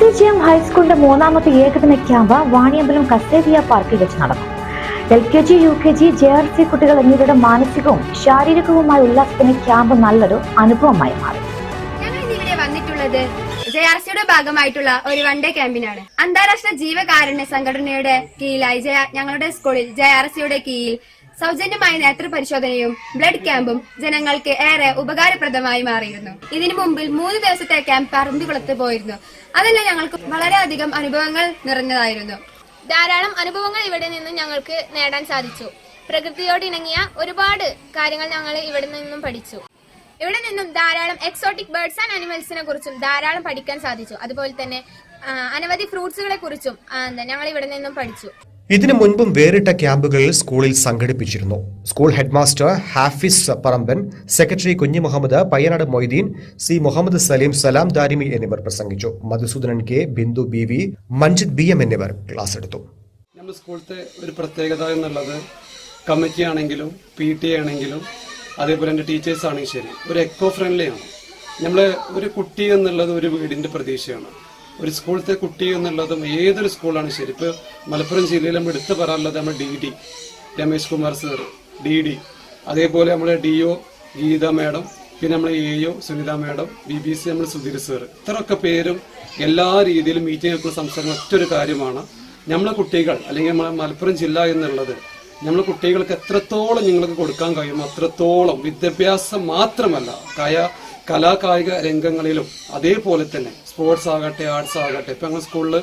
LCGM ഹൈസ്കൂളിന്റെ മൂന്നാമത്തെ ഏകദിന camp Vaniyambalam കസേരിയ പാർക്കിൽ വെച്ച് നടന്നു. LKG, UKG, JRC കുട്ടികൾ എന്നിവരുടെ മാനസികവും ശാരീരികവുമായ ഉല്ലാസത്തിന് ക്യാമ്പ് നല്ലൊരു അനുഭവമായി മാറി. ഞങ്ങൾ ഇവിടെ വന്നിട്ടുള്ളത് JRCയുടെ ഭാഗമായിട്ടുള്ള ഒരു വൺഡേ ക്യാമ്പിനാണ്. അന്താരാഷ്ട്ര ജീവകാരുണ്യ സംഘടനയുടെ കീഴിലായി ഞങ്ങളുടെ സ്കൂളിൽ JRCയുടെ കീഴിൽ സൗജന്യമായ നേത്ര പരിശോധനയും ബ്ലഡ് ക്യാമ്പും ജനങ്ങൾക്ക് ഏറെ ഉപകാരപ്രദമായി മാറിയിരുന്നു. ഇതിനു മുമ്പിൽ 3 ദിവസത്തെ ക്യാമ്പ് പറമ്പിക്കുളത്ത് പോയിരുന്നു. അതെല്ലാം ഞങ്ങൾക്ക് വളരെയധികം അനുഭവങ്ങൾ നിറഞ്ഞതായിരുന്നു. ധാരാളം അനുഭവങ്ങൾ ഇവിടെ നിന്ന് ഞങ്ങൾക്ക് നേടാൻ സാധിച്ചു. പ്രകൃതിയോട് ഇണങ്ങിയ ഒരുപാട് കാര്യങ്ങൾ ഞങ്ങൾ ഇവിടെ നിന്നും പഠിച്ചു. ഇവിടെ നിന്നും ധാരാളം എക്സോട്ടിക് ബേർഡ്സ് ആൻഡ് അനിമൽസിനെ കുറിച്ചും ധാരാളം പഠിക്കാൻ സാധിച്ചു. അതുപോലെ തന്നെ അനവധി ഫ്രൂട്ട്സുകളെ കുറിച്ചും ഞങ്ങൾ ഇവിടെ നിന്നും പഠിച്ചു. ഇതിനു മുൻപും വേറിട്ട ക്യാമ്പുകളിൽ സ്കൂളിൽ സംഘടിപ്പിച്ചിരുന്നു. School headmaster Hafiz Paramban, secretary Kunhi Muhammad, Payyanad Moideen, C Muhammad Saleem, Salam Darimi എന്നിവർ പ്രസംഗിച്ചു. Madhusoodanan K, Bindu BV, Manjith BM എന്നിവർ ക്ലാസ് എടുത്തു. നമ്മുടെ സ്കൂളത്തെ ഒരു പ്രത്യേകത എന്നുള്ളത് കമ്മിറ്റി ആണെങ്കിലും PT ആണെങ്കിലും അതേപോലെ തന്നെ ടീച്ചേഴ്സ് ആണെങ്കിലും ശരി, ഒരു എക്കോ ഫ്രണ്ട്ലി ആണ്. നമ്മൾ ഒരു കുട്ടി എന്നുള്ളത് ഒരു വീടിന്റെ പ്രതീക്ഷയാണ്. ഒരു സ്കൂളത്തെ കുട്ടി എന്നുള്ളതും ഏതൊരു സ്കൂളാണ് ശരി. ഇപ്പോൾ മലപ്പുറം ജില്ലയിൽ നമ്മൾ എടുത്തു പറയാനുള്ളത് നമ്മൾ DD Ramesh Kumar sir, DD, അതേപോലെ നമ്മുടെ DO ഗീത മാഡം, പിന്നെ നമ്മളെ AO സുനിത മാഡം, BBC നമ്മൾ സുധീർ സർ, ഇത്രയൊക്കെ പേരും എല്ലാ രീതിയിലും മീറ്റിംഗ് സംസാരിക്കുന്ന ഒറ്റൊരു കാര്യമാണ് നമ്മളെ കുട്ടികൾ അല്ലെങ്കിൽ നമ്മളെ മലപ്പുറം ജില്ല എന്നുള്ളത് നമ്മളെ കുട്ടികൾക്ക് എത്രത്തോളം നിങ്ങൾക്ക് കൊടുക്കാൻ കഴിയും അത്രത്തോളം വിദ്യാഭ്യാസം മാത്രമല്ല കലാകായിക രംഗങ്ങളിലും അതേപോലെ തന്നെ സ്പോർട്സ് ആകട്ടെ ആർട്സ് ആകട്ടെ. ഇപ്പം ഞങ്ങൾ സ്കൂളിൽ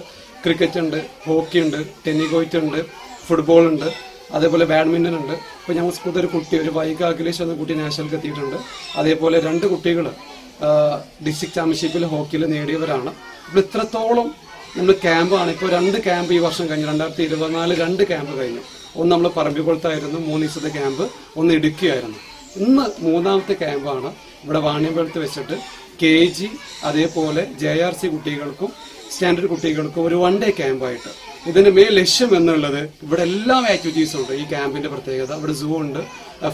ക്രിക്കറ്റ് ഉണ്ട്, ഹോക്കി ഉണ്ട്, ടെന്നിഗോയിറ്റ് ഉണ്ട്, ഫുട്ബോൾ ഉണ്ട്, അതേപോലെ ബാഡ്മിൻ്റൺ ഉണ്ട്. ഇപ്പോൾ ഞങ്ങൾ സ്കൂളിൽ ഒരു കുട്ടി, ഒരു വൈക അഖിലേഷ് എന്ന കുട്ടി നാഷണലിൽ എത്തിയിട്ടുണ്ട്. അതേപോലെ 2 കുട്ടികൾ ഡിസ്ട്രിക്ട് ചാമ്പ്യൻഷിപ്പിൽ ഹോക്കിയിൽ നേടിയവരാണ്. ഇപ്പോൾ ഇത്രത്തോളം നമ്മൾ ക്യാമ്പാണ്. ഇപ്പോൾ 2 ക്യാമ്പ് ഈ വർഷം കഴിഞ്ഞു. 2024 2 ക്യാമ്പ് കഴിഞ്ഞു. ഒന്ന് നമ്മൾ പറമ്പിക്കുളത്തായിരുന്നു 3 ദിവസത്തെ ക്യാമ്പ്, ഒന്ന് ഇടുക്കിയായിരുന്നു. ഇന്ന് 3ാമത്തെ ക്യാമ്പാണ് ഇവിടെ വാണിയമ്പലത്ത് വെച്ചിട്ട് KG അതേപോലെ JRC കുട്ടികൾക്കും സ്റ്റാൻഡേർഡ് കുട്ടികൾക്കും ഒരു വൺഡേ ക്യാമ്പായിട്ട്. ഇതിന്റെ മെയിൻ ലക്ഷ്യം എന്നുള്ളത് ഇവിടെ എല്ലാ ആക്ടിവിറ്റീസും ഉണ്ട്. ഈ ക്യാമ്പിന്റെ പ്രത്യേകത ഇവിടെ സൂ ഉണ്ട്,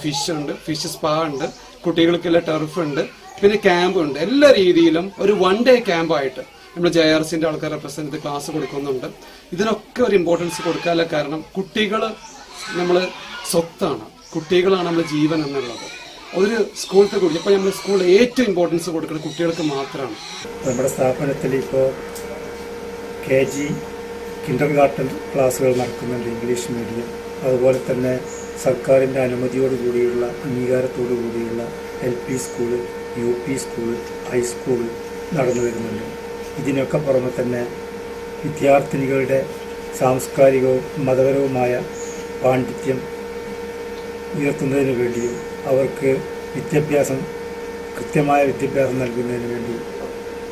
ഫിഷ് ഉണ്ട്, ഫിഷ് സ്പാ ഉണ്ട്, കുട്ടികൾക്കുള്ള ടർഫ് ഉണ്ട്, പിന്നെ ക്യാമ്പ് ഉണ്ട്. എല്ലാ രീതിയിലും ഒരു വൺഡേ ക്യാമ്പായിട്ട് നമ്മൾ JRCന്റെ ആൾക്കാർ റെപ്രസെന്റ് ചെയ്ത് ക്ലാസ് കൊടുക്കുന്നുണ്ട്. ഇതിനൊക്കെ ഒരു ഇമ്പോർട്ടൻസ് കൊടുക്കാനുള്ള കാരണം കുട്ടികൾ നമ്മൾ സ്വത്താണ്, കുട്ടികളാണ് നമ്മുടെ ജീവൻ എന്നുള്ളത്. ഒരു സ്കൂളത്തെ കുറിച്ച് ഇപ്പോൾ നമ്മൾ സ്കൂളിൽ ഏറ്റവും ഇമ്പോർട്ടൻസ് കൊടുക്കുന്നത് കുട്ടികൾക്ക് മാത്രമാണ്. നമ്മുടെ സ്ഥാപനത്തിൽ ഇപ്പോൾ KG കിൻഡർ ഗാർട്ടൻ ക്ലാസ്സുകൾ നടക്കുന്നുണ്ട്, ഇംഗ്ലീഷ് മീഡിയം. അതുപോലെ തന്നെ സർക്കാരിൻ്റെ അനുമതിയോടുകൂടിയുള്ള അംഗീകാരത്തോടു കൂടിയുള്ള LP school, UP school, high school നടന്നു വരുന്നുണ്ട്. ഇതിനൊക്കെ പുറമെ തന്നെ വിദ്യാർത്ഥിനികളുടെ സാംസ്കാരികവും മതപരവുമായ പാണ്ഡിത്യം ഉയർത്തുന്നതിന് വേണ്ടിയും അവർക്ക് കൃത്യമായ വിദ്യാഭ്യാസം നൽകുന്നതിന് വേണ്ടി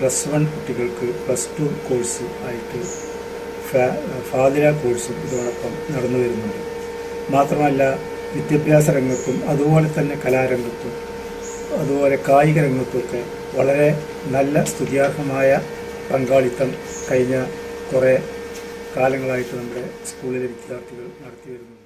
+1 കുട്ടികൾക്ക് +2 കോഴ്സ് ആയിട്ട് ഫാദില കോഴ്സും ഇതോടൊപ്പം നടന്നു വരുന്നുണ്ട്. മാത്രമല്ല വിദ്യാഭ്യാസ രംഗത്തും അതുപോലെ തന്നെ കലാരംഗത്തും അതുപോലെ കായിക രംഗത്തുമൊക്കെ വളരെ നല്ല സ്തുത്യാർഹമായ പങ്കാളിത്തം കഴിഞ്ഞ കുറേ കാലങ്ങളായിട്ട് നമ്മുടെ സ്കൂളിലെ വിദ്യാർത്ഥികൾ നടത്തി വരുന്നു.